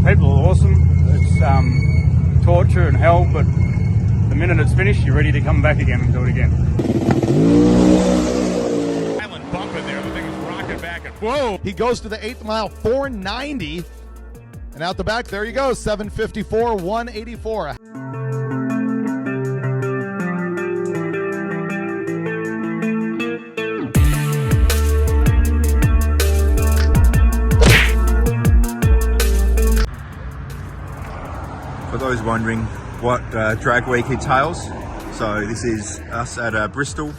People are awesome. It's torture and hell, but the minute it's finished, you're ready to come back again and do it again. Island bump in there. The thing is rocking back and whoa! He goes to the 8th mile, 490. And out the back, there you go, 754, 184. For those wondering what drag week entails, so this is us at Bristol.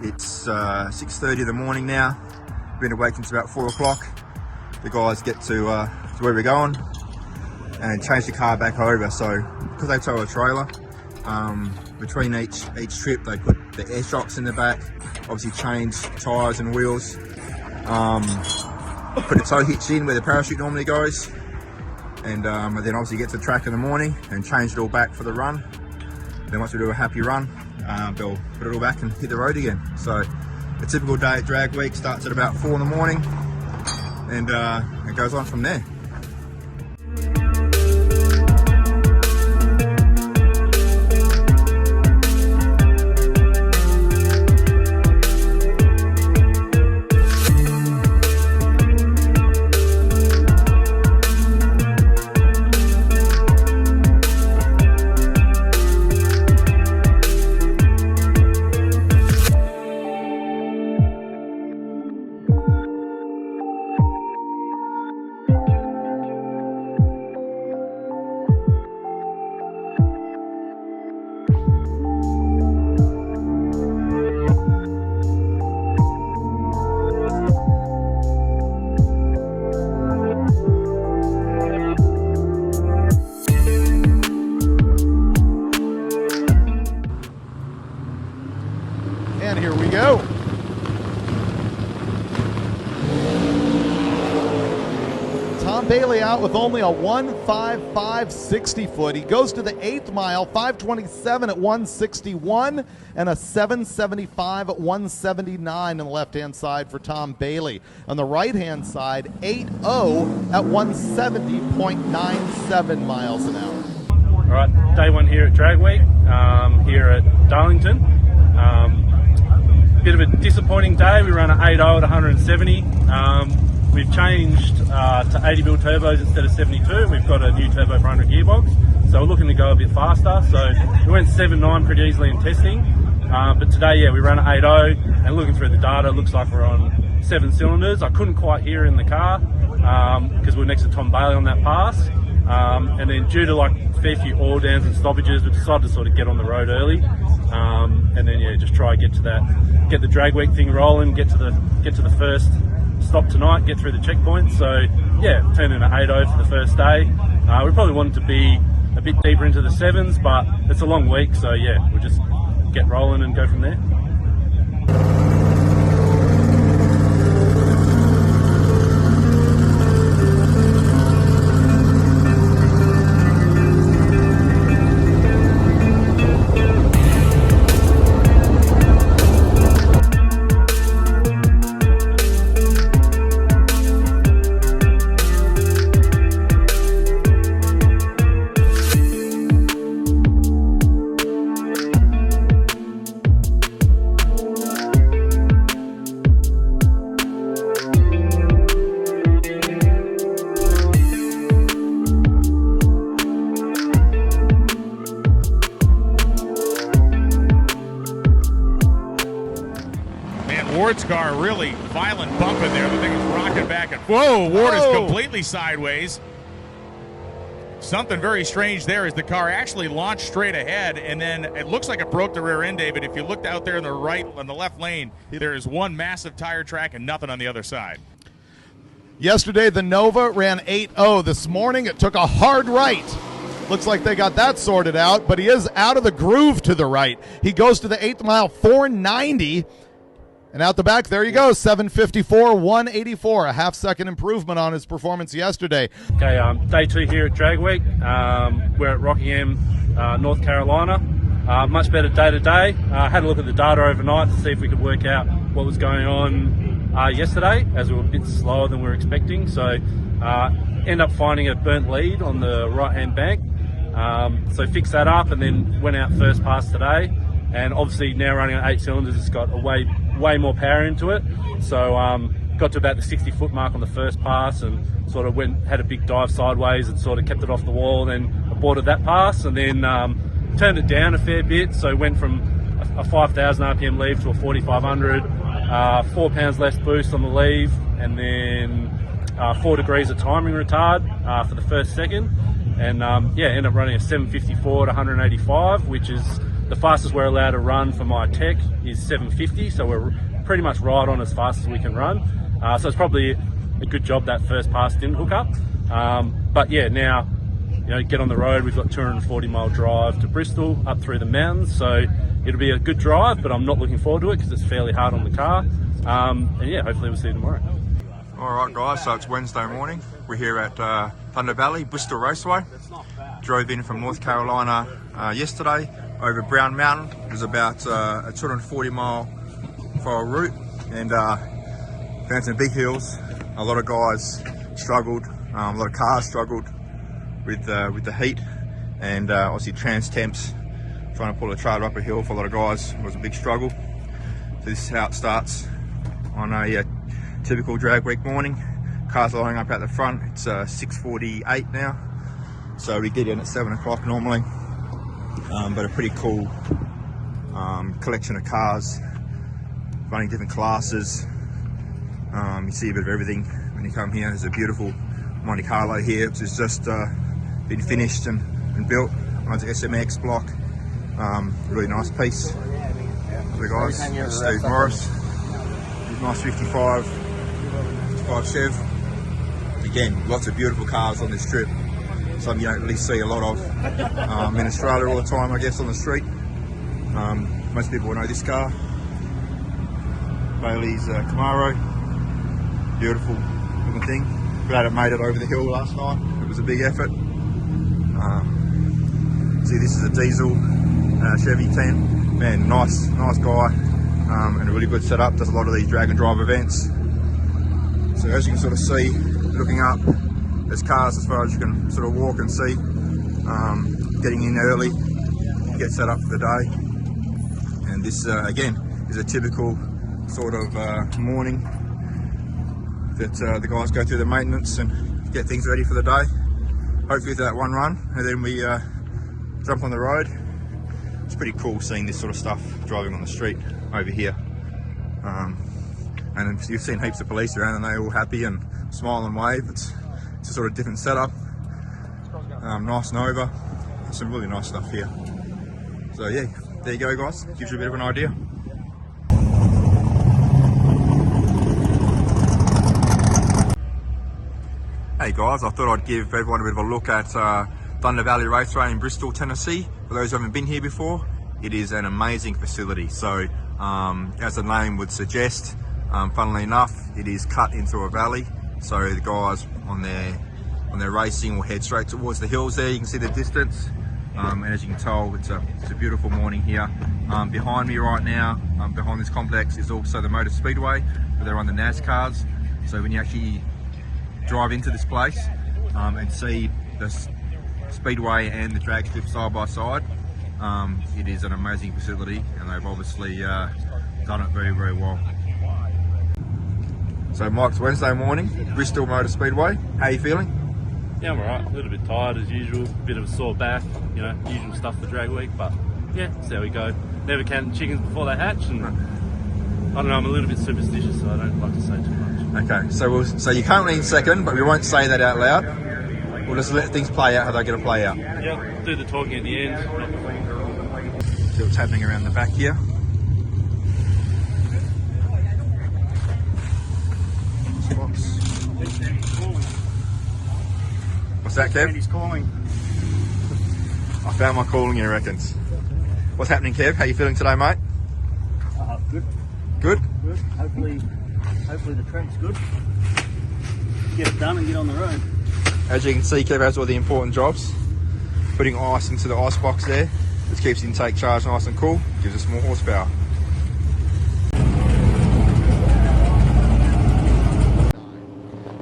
It's 6:30 in the morning now. Been awake since about 4 o'clock. The guys get to where we're going and change the car back over. So because they tow a trailer, between each trip they put the air shocks in the back, obviously change tyres and wheels, put the tow hitch in where the parachute normally goes, and then obviously get to the track in the morning and change it all back for the run. Then once we do a happy run, they'll put it all back and hit the road again. So a typical day at drag week starts at about 4 in the morning, and it goes on from there. And here we go. Tom Bailey out with only a 1:55 60 foot. He goes to the 8th mile, 5:27 at 161, and a 7:75 at 179 on the left-hand side for Tom Bailey. On the right-hand side, 8:0 at 170.97 miles an hour. All right, day one here at Drag Week, here at Darlington. Bit of a disappointing day. We ran an 8.0 at 170. We've changed to 80 mil turbos instead of 72. We've got a new turbo front end gearbox, so we're looking to go a bit faster. So we went 7.9 pretty easily in testing, but today, yeah, we ran an 8.0, and looking through the data, it looks like we're on 7 cylinders. I couldn't quite hear in the car because we're next to Tom Bailey on that pass, and then due to like a fair few oil downs and stoppages, we decided to sort of get on the road early, and then yeah, just try get the drag week thing rolling, get to the first stop tonight, get through the checkpoint. So yeah, turned in an 8.0 for the first day. We probably wanted to be a bit deeper into the 7s, but it's a long week, so yeah, we'll just get rolling and go from there. Ward's car, really violent bump in there. The thing is rocking back and whoa, Ward is completely sideways. Something very strange there is the car actually launched straight ahead, and then it looks like it broke the rear end, David. If you looked out there in the left lane, there is one massive tire track and nothing on the other side. Yesterday, the Nova ran 8.0. This morning, it took a hard right. Looks like they got that sorted out, but he is out of the groove to the right. He goes to the 8th mile, 490. And out the back, there you go, 754, 184, a half-second improvement on his performance yesterday. Okay, day two here at Drag Week. We're at Rockingham, North Carolina. Much better day today. Had a look at the data overnight to see if we could work out what was going on yesterday, as we were a bit slower than we were expecting. So End up finding a burnt lead on the right-hand bank. So fixed that up and then went out first pass today. And obviously now running on 8 cylinders, it's got a way more power into it. So got to about the 60-foot mark on the first pass and sort of had a big dive sideways and sort of kept it off the wall, then aborted that pass and then turned it down a fair bit. So went from a 5,000 RPM leave to a 4,500, 4 pounds less boost on the leave, and then 4 degrees of timing retard for the first second. And ended up running a 754 to 185, which is the fastest we're allowed to run for my tech is 750. So we're pretty much right on as fast as we can run. So it's probably a good job that first pass didn't hook up. But yeah, now, get on the road. We've got 240-mile drive to Bristol up through the mountains. So it'll be a good drive, but I'm not looking forward to it because it's fairly hard on the car. And yeah, hopefully we'll see you tomorrow. All right, guys, so it's Wednesday morning. We're here at Thunder Valley, Bristol Raceway. Drove in from North Carolina yesterday over Brown Mountain. It was about a 240-mile route and found some big hills. A lot of guys struggled, a lot of cars struggled with the heat, and obviously trans temps trying to pull a trailer up a hill for a lot of guys was a big struggle. So this is how it starts on a typical drag week morning. Cars lining up out the front. It's 6:48 now, so we get in at 7 o'clock normally. But a pretty cool collection of cars running different classes. You see a bit of everything when you come here. There's a beautiful Monte Carlo here, which has just been finished and built. Runs an SMX block. Really nice piece. So guys, Steve Morris, nice 55 Chev. Again, lots of beautiful cars on this trip. Some you don't really see a lot of in Australia all the time, I guess, on the street. Most people will know this car. Bailey's Camaro. Beautiful looking thing. Glad it made it over the hill last night. It was a big effort. See, this is a diesel Chevy 10. Man, nice guy, and a really good setup. Does a lot of these drag and drive events. So as you can sort of see, looking up, there's cars as far as you can sort of walk and see. Getting in early, get set up for the day. And this again is a typical sort of morning that the guys go through the maintenance and get things ready for the day. Hopefully for that one run, and then we jump on the road. It's pretty cool seeing this sort of stuff driving on the street over here. And you've seen heaps of police around and they're all happy and smile and wave. It's a sort of different setup. Nice Nova. Some really nice stuff here. So yeah, there you go guys. Gives you a bit of an idea. Hey guys, I thought I'd give everyone a bit of a look at Thunder Valley Raceway in Bristol, Tennessee. For those who haven't been here before, it is an amazing facility. So as the name would suggest, funnily enough, it is cut into a valley. So the guys on their racing will head straight towards the hills there. You can see the distance. And as you can tell, it's a beautiful morning here. Behind me right now, behind this complex, is also the Motor Speedway, where they run the NASCARs. So when you actually drive into this place and see the speedway and the drag strip side by side, it is an amazing facility, and they've obviously done it very, very well. So Mike's Wednesday morning, Bristol Motor Speedway. How are you feeling? Yeah, I'm alright. A little bit tired as usual, bit of a sore back, usual stuff for drag week, but yeah, that's how we go. Never count chickens before they hatch, and I don't know, I'm a little bit superstitious, so I don't like to say too much. Okay, so you're currently in second, but we won't say that out loud. We'll just let things play out how they're going to play out. Yeah, do the talking at the end. See what's happening around the back here. What's that, Kev? He's calling. I found my calling, he reckons. What's happening, Kev? How you feeling today, mate? Good. Good? Good. Hopefully the track's good. Get it done and get on the road. As you can see, Kev has all the important jobs. Putting ice into the ice box there. This keeps the intake charged nice and cool. Gives us more horsepower.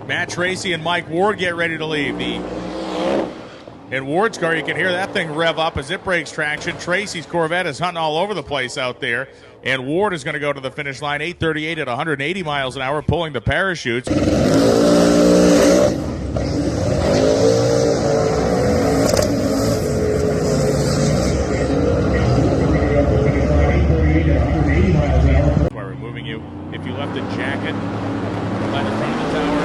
Match Tracy and Mike Ward get ready to leave. In Ward's car, you can hear that thing rev up as it breaks traction. Tracy's Corvette is hunting all over the place out there. And Ward is going to go to the finish line, 8:38 at 180 miles an hour, pulling the parachutes. By removing you, if you left a jacket by the front of the tower.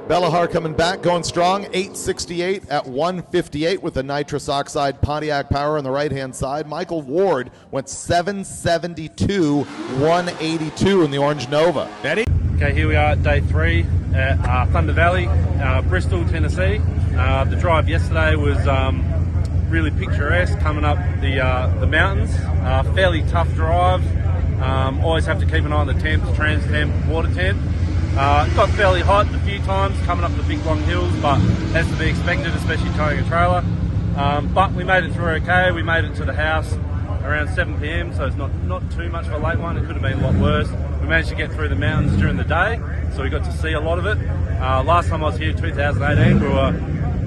Bellahar coming back, going strong, 868 at 158 with the nitrous oxide Pontiac power on the right-hand side. Michael Ward went 772, 182 in the Orange Nova. Eddie? Okay, here we are at day 3 at Thunder Valley, Bristol, Tennessee. The drive yesterday was really picturesque, coming up the mountains. Fairly tough drive. Always have to keep an eye on the temps, trans temp, water temp. It got fairly hot a few times coming up the big long hills, but as to be expected, especially towing a trailer. But we made it through okay. We made it to the house around 7 p.m, so it's not too much of a late one. It could have been a lot worse. We managed to get through the mountains during the day, so we got to see a lot of it. Last time I was here, 2018,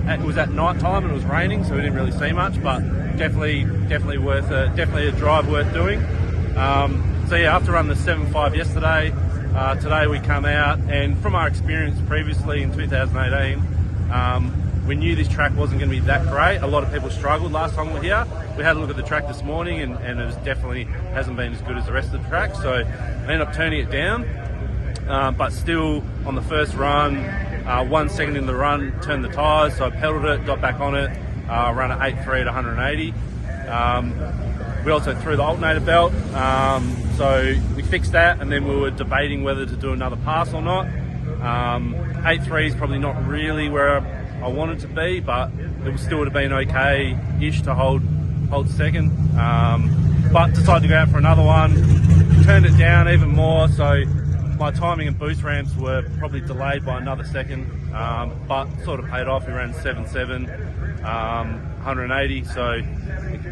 it was at night time and it was raining, so we didn't really see much, but definitely worth definitely a drive worth doing. So yeah, after running the 7.5 yesterday, today we come out, and from our experience previously in 2018, we knew this track wasn't going to be that great. A lot of people struggled last time we were here. We had a look at the track this morning, and it definitely hasn't been as good as the rest of the track, so I ended up turning it down. But still, on the first run, 1 second in the run, turned the tyres, so I pedalled it, got back on it, ran at 8.3 at 180. We also threw the alternator belt, so we fixed that, and then we were debating whether to do another pass or not. 8.3 is probably not really where I wanted to be, but it still would have been okay-ish to hold second. But decided to go out for another one, turned it down even more, so my timing and boost ramps were probably delayed by another second, but sort of paid off. We ran 7.7, 180, so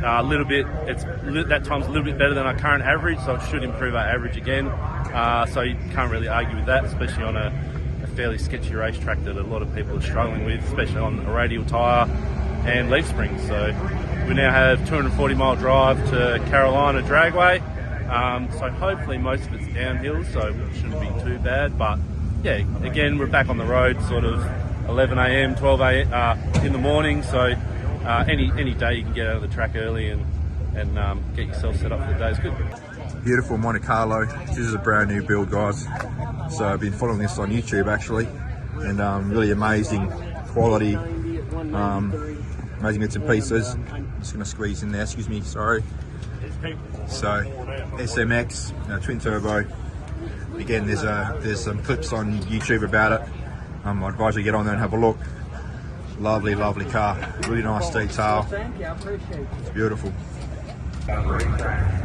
a little bit. That time's a little bit better than our current average, so it should improve our average again. So you can't really argue with that, especially on a fairly sketchy racetrack that a lot of people are struggling with, especially on a radial tyre and leaf springs. So we now have 240-mile drive to Carolina Dragway. So hopefully most of it's downhill, so it shouldn't be too bad. But yeah, again, we're back on the road sort of 11 a.m, 12 a.m. In the morning, so any day you can get out of the track early and get yourself set up for the day is good. Beautiful Monte Carlo. This is a brand new build, guys. So I've been following this on YouTube actually, and really amazing quality, amazing bits and pieces. Just gonna squeeze in there, excuse me, sorry. So SMX, twin turbo. Again, there's some clips on YouTube about it. I advise you to get on there and have a look. Lovely, lovely car. Really nice detail. It's beautiful.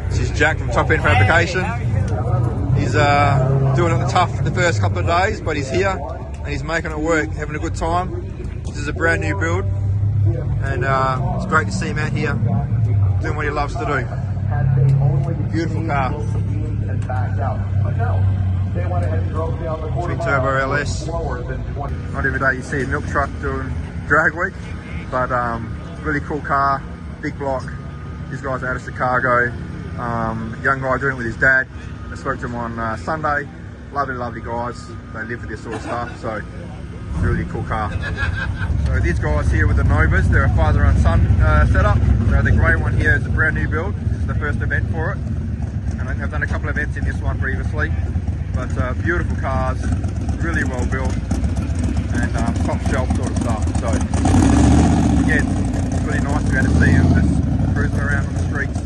This is Jack from Top End Fabrication. He's doing it tough the first couple of days, but he's here and he's making it work, having a good time. This is a brand new build, and it's great to see him out here doing what he loves to do. Beautiful car. Twin turbo LS. Not every day you see a milk truck doing drag week, but really cool car, big block. These guys are out of Chicago. Young guy doing it with his dad. I spoke to him on Sunday. Lovely, lovely guys. They live for this sort of stuff, so really cool car. So these guys here with the Novas, they're a father and son setup. So the grey one here is a brand new build. This is the first event for it, and I've done a couple of events in this one previously. But beautiful cars, really well built, and top shelf sort of stuff. So again, it's really nice to be able to see them just cruising around on the streets.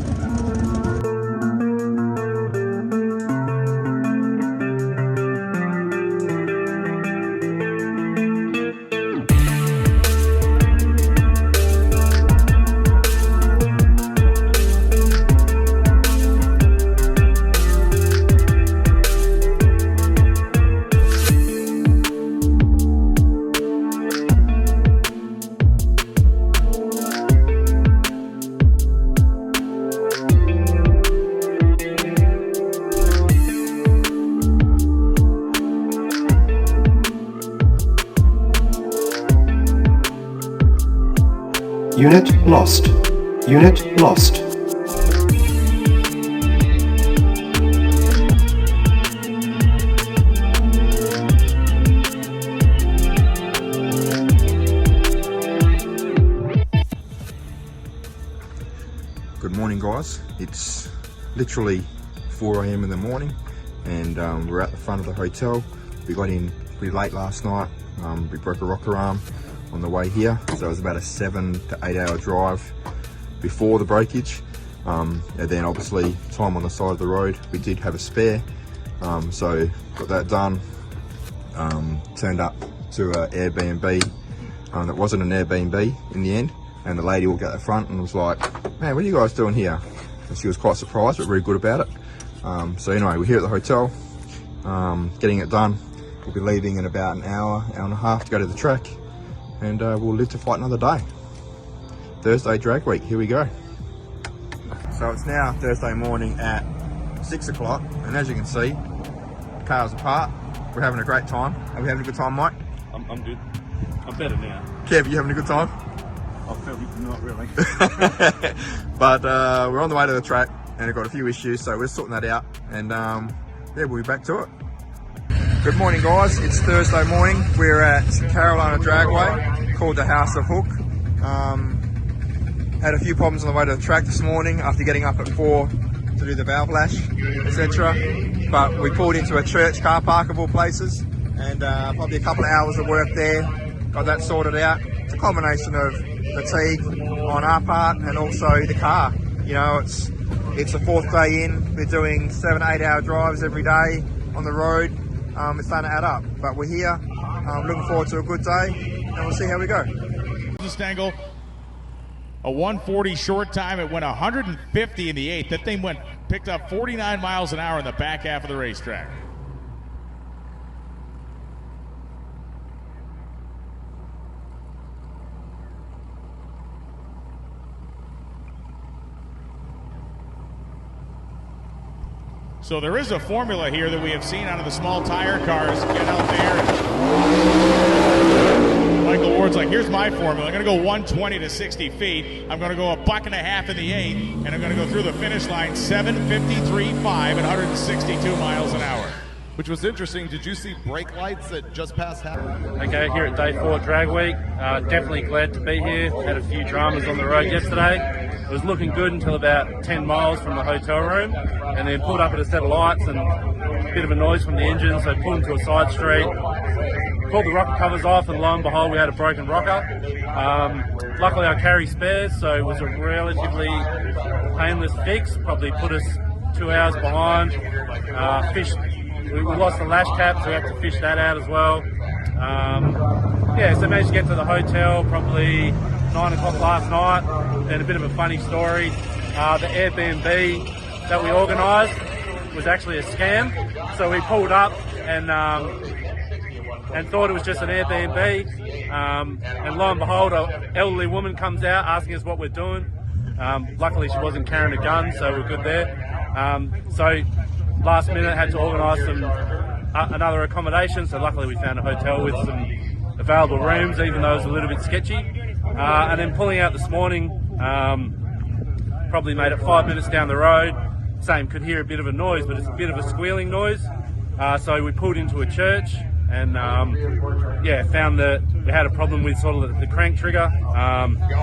Unit lost. Unit lost. Good morning, guys. It's literally 4 a.m. in the morning, and we're at the front of the hotel. We got in pretty late last night. We broke a rocker arm on the way here, so it was about a 7 to 8 hour drive before the breakage. And then obviously time on the side of the road. We did have a spare, so got that done. Turned up to an Airbnb that wasn't an Airbnb in the end, and the lady walked out the front and was like, "Man, what are you guys doing here?" And she was quite surprised, but very good about it. So anyway, we're here at the hotel, getting it done. We'll be leaving in about an hour and a half to go to the track, and we'll live to fight another day. Thursday drag week, here we go. So it's now Thursday morning at 6 o'clock, and as you can see, cars apart. We're having a great time. Are we having a good time, Mike? I'm good. I'm better now. Kev, you having a good time? I feel not really. But we're on the way to the track, and we've got a few issues, so we're sorting that out, and yeah, we'll be back to it. Good morning, guys. It's Thursday morning. We're at Carolina Dragway, called the House of Hook. Had a few problems on the way to the track this morning after getting up at 4 to do the valve lash, etc. But we pulled into a church car park of all places, and probably a couple of hours of work there. Got that sorted out. It's a combination of fatigue on our part and also the car. You know, it's the 4th day in. We're doing 7 to 8 hour drives every day on the road. It's starting to add up, but we're here. Looking forward to a good day, and we'll see how we go. Stangle, a 140 short time. It went 150 in the 8th. That thing picked up 49 miles an hour in the back half of the racetrack. So there is a formula here that we have seen out of the small tire cars. Get out there. And Michael Ward's like, here's my formula. I'm going to go 120 to 60 feet. I'm going to go a buck and a half in the 8th, and I'm going to go through the finish line 7:53.5 at 162 miles an hour. Which was interesting. Did you see brake lights that just passed half? Okay, here at day 4 drag week. Definitely glad to be here. Had a few dramas on the road yesterday. It was looking good until about 10 miles from the hotel room, and then pulled up at a set of lights and a bit of a noise from the engine, so pulled into a side street. Pulled the rocker covers off, and lo and behold, we had a broken rocker. Luckily I carry spares, so it was a relatively painless fix. Probably put us 2 hours behind. We lost the lash cap, so we had to fish that out as well. Yeah, so managed to get to the hotel probably 9 o'clock last night. Then a bit of a funny story. The Airbnb that we organised was actually a scam. So we pulled up and thought it was just an Airbnb. And lo and behold, an elderly woman comes out asking us what we're doing. Luckily she wasn't carrying a gun, so we're good there. So last minute had to organise another accommodation, so luckily we found a hotel with some available rooms, even though it was a little bit sketchy. And then pulling out this morning, probably made it 5 minutes down the road. Same, could hear a bit of a noise, but it's a bit of a squealing noise. So we pulled into a church and yeah, found that we had a problem with sort of the crank trigger.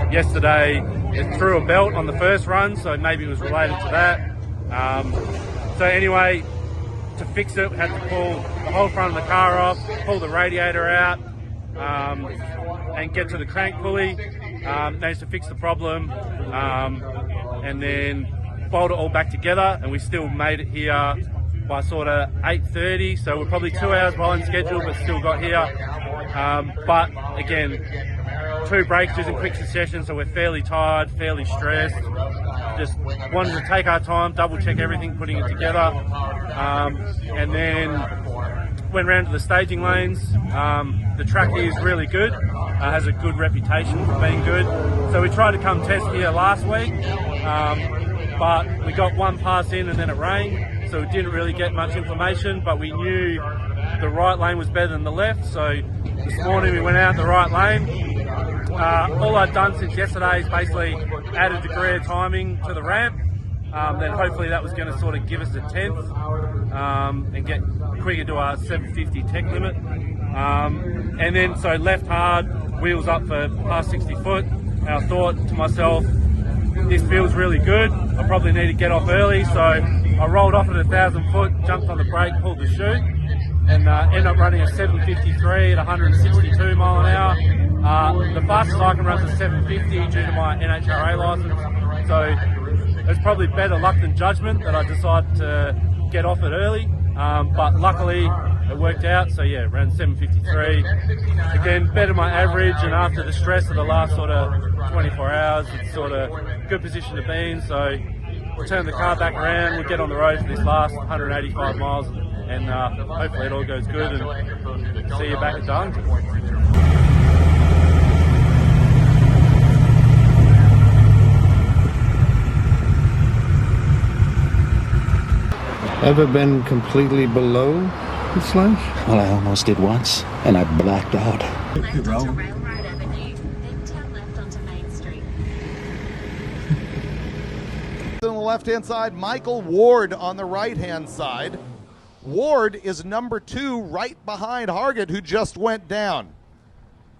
Yesterday it threw a belt on the first run, so maybe it was related to that. So anyway, to fix it, we had to pull the whole front of the car off, pull the radiator out, and get to the crank pulley. Managed to fix the problem, and then bolt it all back together, and we still made it here by sort of 8:30, so we're probably 2 hours behind schedule, but still got here. But again, 2 breakages in quick succession, so we're fairly tired, fairly stressed. Just wanted to take our time, double check everything, putting it together, and then went round to the staging lanes. The track here is really good, has a good reputation for being good. So we tried to come test here last week, but we got one pass in and then it rained, so we didn't really get much information, but we knew the right lane was better than the left. So this morning we went out the right lane, all I've done since yesterday is basically add a degree of timing to the ramp. Then hopefully that was going to sort of give us a 10th and get quicker to our 750 tech limit. And then so left hard, wheels up for past 60 foot. And I thought to myself, this feels really good. I probably need to get off early, so I rolled off at 1,000 foot, jumped on the brake, pulled the chute, and ended up running a 753 at 162 mile an hour. The fastest I can run is a 750 due to my NHRA license. So it's probably better luck than judgment that I decided to get off it early. But luckily it worked out. So yeah, ran 753. Again, better my average, and after the stress of the last sort of 24 hours, it's sort of good position to be in. So we'll turn the car back around, we'll get on the road for this last 185 miles, and hopefully it all goes good, and see you back at Darlington. Ever been completely below the slash? Well, I almost did once, and I blacked out. Left onto Railroad Avenue, then turn left onto Main Street. On the left-hand side, Michael Ward on the right-hand side. Ward is number 2 right behind Hargett, who just went down.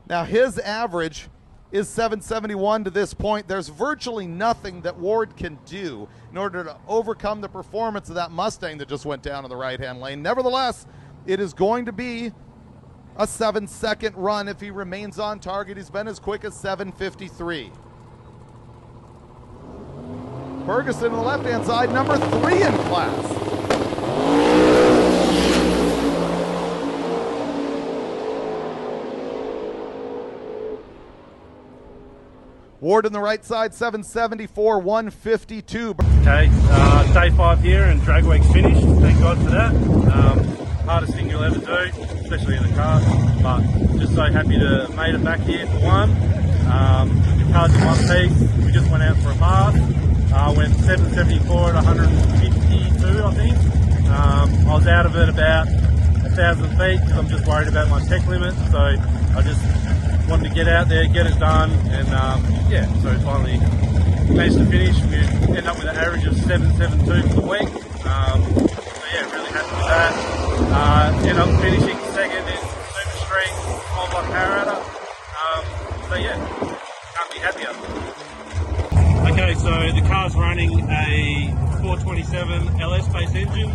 Now his average is 771 to this point. There's virtually nothing that Ward can do in order to overcome the performance of that Mustang that just went down in the right-hand lane. Nevertheless, it is going to be a 7-second run if he remains on target. He's been as quick as 7:53. Ferguson on the left-hand side, number 3 in class. Ward on the right side, 774, 152. Okay, day 5 here and drag week's finished. Thank God for that. Hardest thing you'll ever do, especially in the car. But just so happy to have made it back here for one. The car's in one piece. We just went out for a bath. Went 774 at 152, I think. I was out of it about 1,000 feet because I'm just worried about my tech limit. So I just wanted to get out there, get it done, and yeah, so finally managed to finish. We ended up with an average of 772 for the week. So yeah, really happy with that. Ended up finishing second in Super Street, Small Block Parramatta. So yeah, can't be happier. Okay, so the car's running a 427 LS-based engine,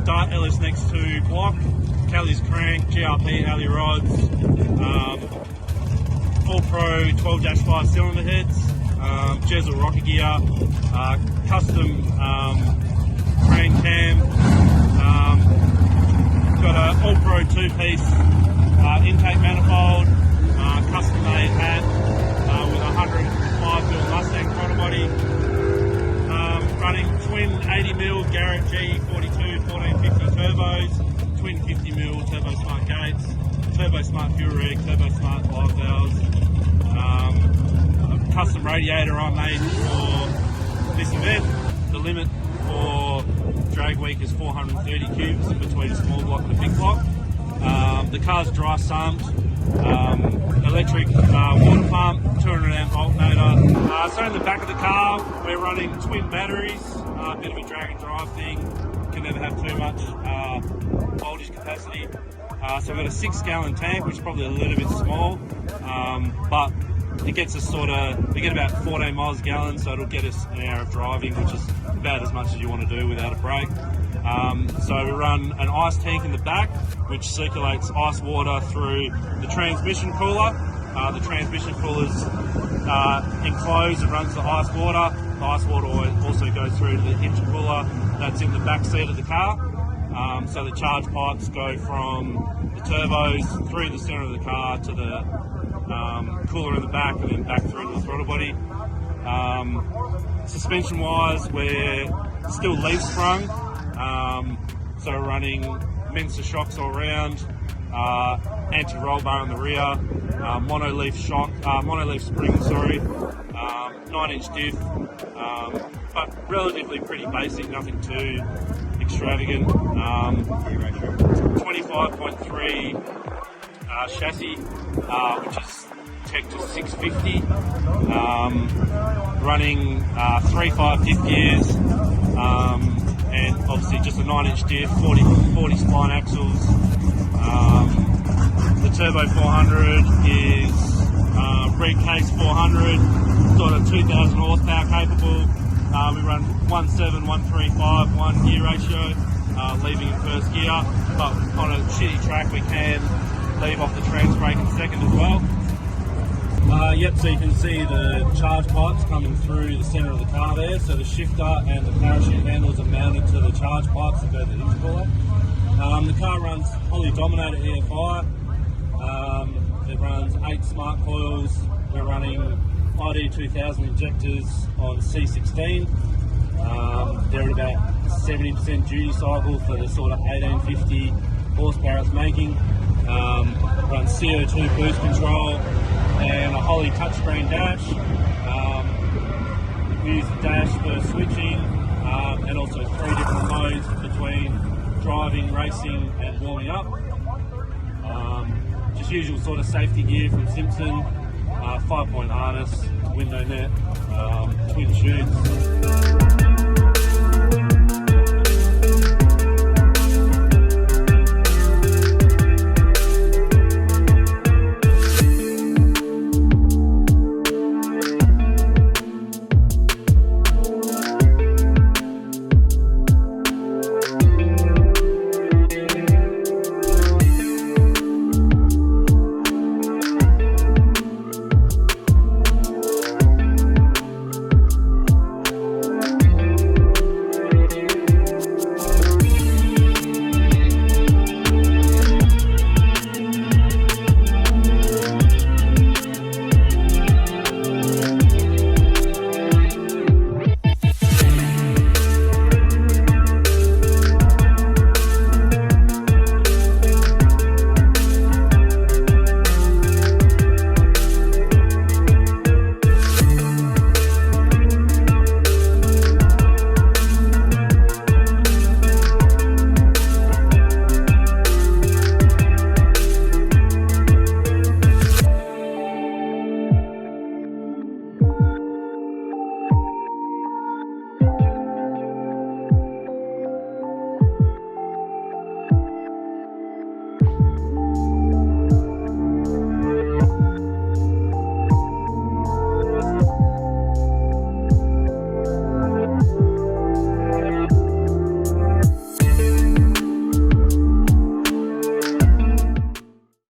Dart LS Next 2 block, Kylie's crank, GRP alley rods, All Pro 12-5 cylinder heads, Jezel rocker gear, custom crane cam, got a All Pro 2-piece intake manifold, custom made hat with a 105mm Mustang throttle body, running twin 80mm Garrett G42 1450 turbos, twin 50mm Turbo Smart gates, Turbo Smart fuel rig, Turbo Smart live valves, a custom radiator I made for this event. The limit for drag week is 430 cubes in between a small block and a big block. The car's dry sumped, electric water pump, 200 amp alternator. So in the back of the car we're running twin batteries, a bit of a drag and drive thing. Can never have too much voltage capacity. So we've got a 6-gallon tank, which is probably a little bit small, but it gets us we get about 14 miles a gallon, so it'll get us an hour of driving, which is about as much as you want to do without a break. So we run an ice tank in the back, which circulates ice water through the transmission cooler. The transmission cooler's enclosed and runs the ice water. The ice water also goes through to the intercooler that's in the back seat of the car. So the charge pipes go from the turbos through the center of the car to the cooler in the back, and then back through to the throttle body. Suspension wise, we're still leaf sprung, so we're running Mensa shocks all around, anti-roll bar in the rear, mono-leaf spring, 9-inch diff, but relatively pretty basic, nothing too extravagant. 25.3 chassis, which is Tech to 650. Running 3.5 diff gears, and obviously just a 9-inch diff, 40 spline axles. The Turbo 400 is red case 400, sort of 2,000 horsepower capable. We run 1.7, 1.35, 1 gear ratio, leaving in first gear, but on a shitty track we can leave off the trans brake in second as well. Yep, so you can see the charge pipes coming through the centre of the car there. So the shifter and the parachute handles are mounted to the charge pipes that go to the intercooler. The car runs Holy Dominator EFI. It runs 8 smart coils. We're running ID 2000 injectors on C16. They're at about 70% duty cycle for the sort of 1850 horsepower it's making. Runs CO2 boost control and a Holy touchscreen dash. We use the dash for switching, and also 3 different modes between driving, racing and warming up. Just usual sort of safety gear from Simpson, 5-point harness, window net, twin chutes.